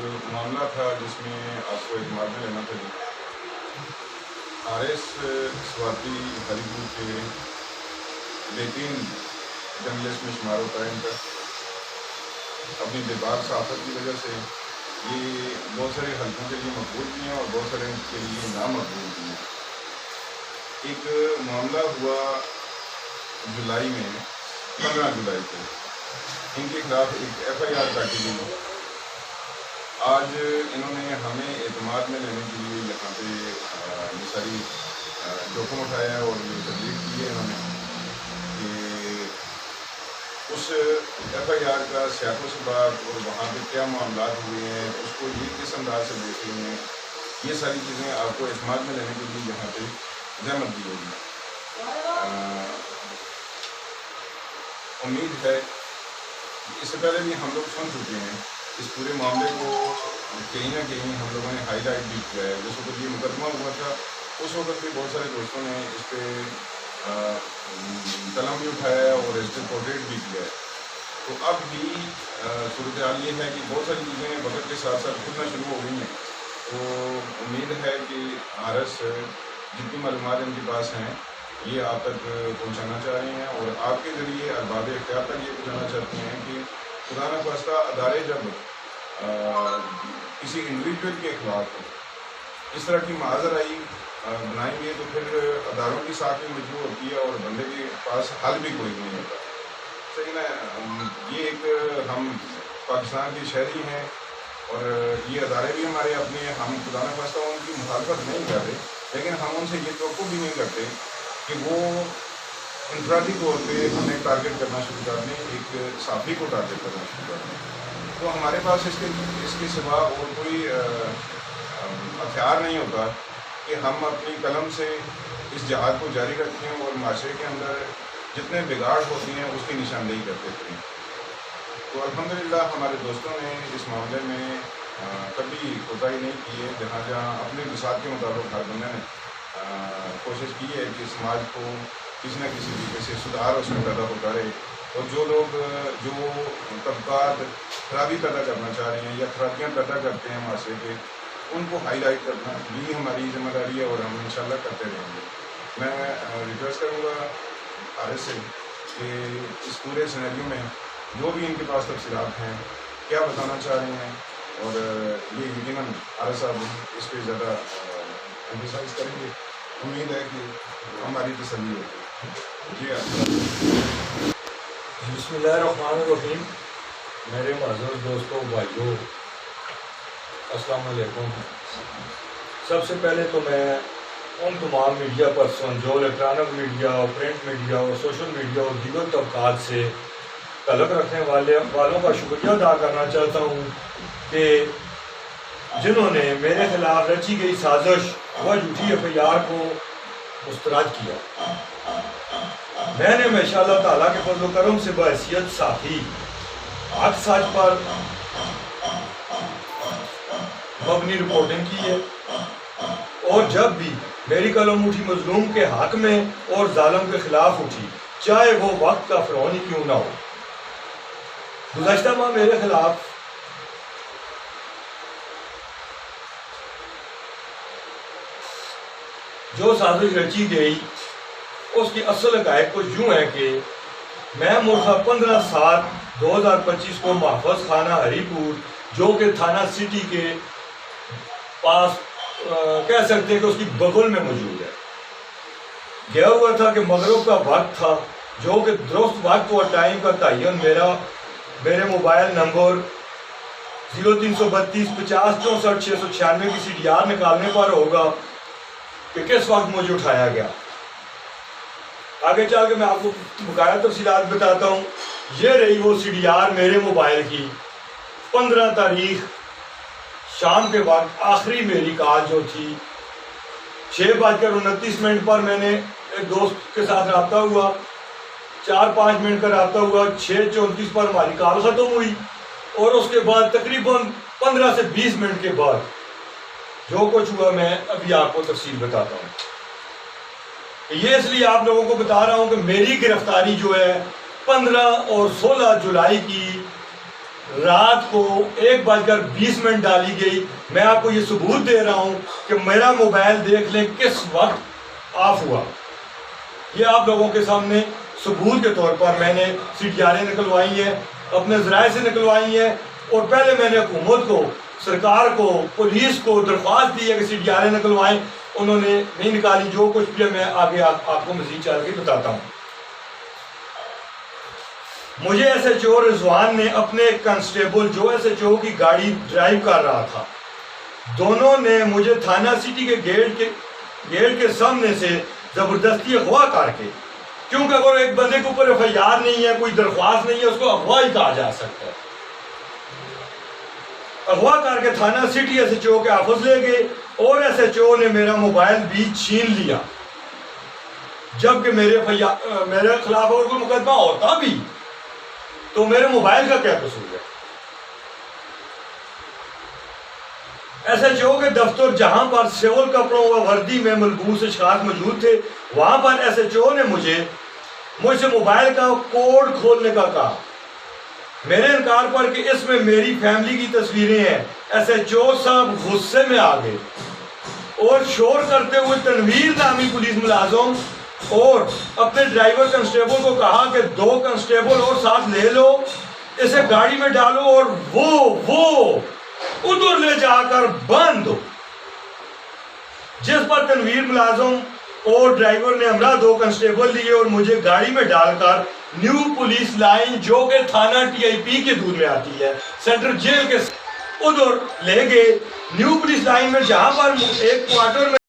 معاملہ تھا جس میں آپ کو اعتماد میں لینا تھا. RS سواتی ہری پور کے بہترین جرنلسٹ میں شمار ہوتا ہے. ان کا اپنی بے باک صحافت کی وجہ سے یہ بہت سارے حلقوں کے لیے مقبول بھی ہیں اور بہت سارے کے لیے نامقبول بھی ہیں. ایک معاملہ ہوا جولائی میں 15 جولائی کو، ان کے خلاف ایک FIR کاٹی گئی. آج انہوں نے ہمیں اعتماد میں لینے کے لیے یہاں پہ یہ ساری جوخم اٹھایا ہے اور یہ تبلیغ کی ہے انہوں نے کہ اس FIR کا سیاق و سباق اور وہاں پہ کیا معاملات ہوئے ہیں اس کو یہ کس انداز سے دیکھ رہی ہیں. یہ ساری چیزیں آپ کو اعتماد میں لینے کے لیے یہاں پہ زحمت دی ہوگی. امید ہے اس سے پہلے بھی ہم لوگ سن چکے ہیں اس پورے معاملے کو، کہیں نہ کہیں ہم لوگوں نے ہائی لائٹ بھی کیا ہے. جس وقت یہ مقدمہ ہوا تھا اس وقت بھی بہت سارے دوستوں نے اس پہ قلم بھی اٹھایا ہے اور اس پہ پورٹریٹ بھی کیا ہے. تو اب بھی صورتحال یہ ہے کہ بہت ساری چیزیں وقت کے ساتھ ساتھ کھلنا شروع ہو گئی ہیں. تو امید ہے کہ RS جتنی معلومات ان کے پاس ہیں یہ آپ تک پہنچانا چاہ رہے ہیں اور آپ کے ذریعے ارباب اختیار تک یہ پہنچانا چاہتے ہیں کہ خدا نخواستہ ادارے جب کسی انڈیویجول کے خلاف اس طرح کی معاذرائی بنائیں گے تو پھر اداروں کی ساکھ بھی مجبور ہوتی ہے اور بندے کے پاس حل بھی کوئی نہیں ہوتا. صحیح نا؟ یہ ایک ہم پاکستان کے شہری ہیں اور یہ ادارے بھی ہمارے اپنے، ہم خدا نخواستہ ان کی مخالفت نہیں کر رہے، لیکن ہم ان سے یہ توقع بھی نہیں کرتے کہ وہ انفرادی طور پہ ہمیں ٹارگٹ کرنا شروع کر دیں، ایک صحافی کو ٹارگٹ کرنا شروع کر دیں. تو ہمارے پاس اس کے سوا اور کوئی ہتھیار نہیں ہوتا کہ ہم اپنی قلم سے اس جہاد کو جاری رکھیں اور معاشرے کے اندر جتنے بگاڑ ہوتے ہیں اس کی نشاندہی کرتے رہیں. تو الحمدللہ ہمارے دوستوں نے اس معاملے میں کبھی کوتاہی نہیں کی ہے. جہاں جہاں اپنے بساط کے مطابق ہر بندے نے کوشش کی ہے کہ سماج کو کسی نہ کسی طریقے سے سدھار اس میں پیدا ہوتا رہے، اور جو لوگ جو طبقات خرابی پیدا کرنا چاہ رہے ہیں یا خرابیاں پیدا کرتے ہیں معاشرے کے، ان کو ہائی لائٹ کرنا بھی ہماری ذمہ داری ہے اور ہم انشاءاللہ کرتے رہیں گے. میں ریکویسٹ کروں گا RS سے کہ اس پورے سینیریو میں جو بھی ان کے پاس تفصیلات ہیں کیا بتانا چاہ رہے ہیں، اور یہ یقیناً RS صاحب اس پہ زیادہ ایمفیسائز کریں گے. امید ہے کہ ہماری تسلی ہوگی. جی بسم اللہ الرحمن الرحیم. میرے معزز دوستوں، بھائیوں، السلام علیکم. سب سے پہلے تو میں ان تمام میڈیا پرسن جو الیکٹرانک میڈیا اور پرنٹ میڈیا اور سوشل میڈیا اور دیگر طبقات سے تعلق رکھنے والوں کا شکریہ ادا کرنا چاہتا ہوں کہ جنہوں نے میرے خلاف رچی گئی سازش و جھوٹی FIR کو مسترد کیا. میں نے ہمیشہ اللہ تعالیٰ کے فضل و کرم سے بحیثیت صحافی حق سچ پر مبنی رپورٹنگ کی ہے، اور جب بھی میری قلم اٹھی مظلوم کے حق میں اور ظالم کے خلاف اٹھی، چاہے وہ وقت کا فرعون ہی کیوں نہ ہو. گزشتہ ماہ میرے خلاف جو سازش رچی گئی اس کی اصل حقائق کچھ یوں ہے کہ میں مورخہ 15/7/2025 کو محفظ خانہ ہری پور، جو کہ تھانہ سٹی کے پاس کہہ سکتے ہیں کہ اس کی بغل میں موجود ہے، گیا ہوا تھا کہ مغرب کا وقت تھا، جو کہ درست وقت اور ٹائم کا تعین میرے موبائل نمبر 0332 50 64 696 کی CDR نکالنے پر ہوگا کہ کس وقت مجھے اٹھایا گیا. آگے چل کے میں آپ کو بقایا تفصیلات بتاتا ہوں. یہ رہی وہ CDR میرے موبائل کی. 15 تاریخ شام کے وقت آخری میری کال جو تھی 6:29 پر میں نے ایک دوست کے ساتھ رابطہ ہوا. 4-5 منٹ کا رابطہ ہوا. 6:34 پر ہماری کال ختم ہوئی، اور اس کے بعد تقریباً 15 سے 20 منٹ کے بعد جو کچھ ہوا میں ابھی آپ کو تفصیل بتاتا ہوں. یہ اس لیے آپ لوگوں کو بتا رہا ہوں کہ میری گرفتاری جو ہے 15 اور 16 جولائی کی رات کو 1:20 ڈالی گئی. میں آپ کو یہ ثبوت دے رہا ہوں کہ میرا موبائل دیکھ لیں کس وقت آف ہوا. یہ آپ لوگوں کے سامنے ثبوت کے طور پر میں نے CDRیں نکلوائی ہیں, اپنے ذرائع سے نکلوائی ہیں, اور پہلے میں نے حکومت کو, سرکار کو, پولیس کو درخواست دی ہے کہ CDRیں نکلوائیں. انہوں نے نہیں نکالی. جو کچھ بھی ہے میں آگے آپ کو مزید چل کے بتاتا ہوں. مجھے SHO رضوان نے اپنے کانسٹیبل جو SHO کی گاڑی ڈرائیو کر رہا تھا, دونوں نے مجھے تھانہ سٹی کے گیٹ کے سامنے سے زبردستی اغوا کر کے, کیونکہ اگر ایک بندے کے اوپر FIR نہیں ہے, کوئی درخواست نہیں ہے, اس کو اغوا ہی کہا جا سکتا ہے, اغوا کر کے تھانہ سٹی SHO کے آفس لے گئے, اور SHO نے میرا موبائل بھی چھین لیا. جبکہ میرے خلاف اگر کوئی مقدمہ ہوتا بھی تو میرے موبائل کا کیا قصور ہے؟ SHO کے دفتر جہاں پر سول کپڑوں و وردی میں ملبوس اشخاص موجود تھے, وہاں پر SHO نے مجھ سے موبائل کا کوڈ کھولنے کا کہا. میرے انکار پر کہ اس میں میری فیملی کی تصویریں ہیں, SHO صاحب غصے میں آ گئے اور شور کرتے ہوئے تنویر نامی پولیس ملازم اور اپنے ڈرائیور کانسٹیبل کو کہا کہ 2 کانسٹیبل اور ساتھ لے لو, اسے گاڑی میں ڈالو اور وہ ادھر لے جا کر باندھ دو. جس پر تنویر ملازم اور ڈرائیور نے ہمراہ 2 کانسٹیبل لیے اور مجھے گاڑی میں ڈال کر نیو پولیس لائن, جو کہ تھانہ TIP کے دور میں آتی ہے, سینٹرل جیل کے ادھر لے گئے. نیو پولیس لائن میں جہاں پر ایک کوارٹر میں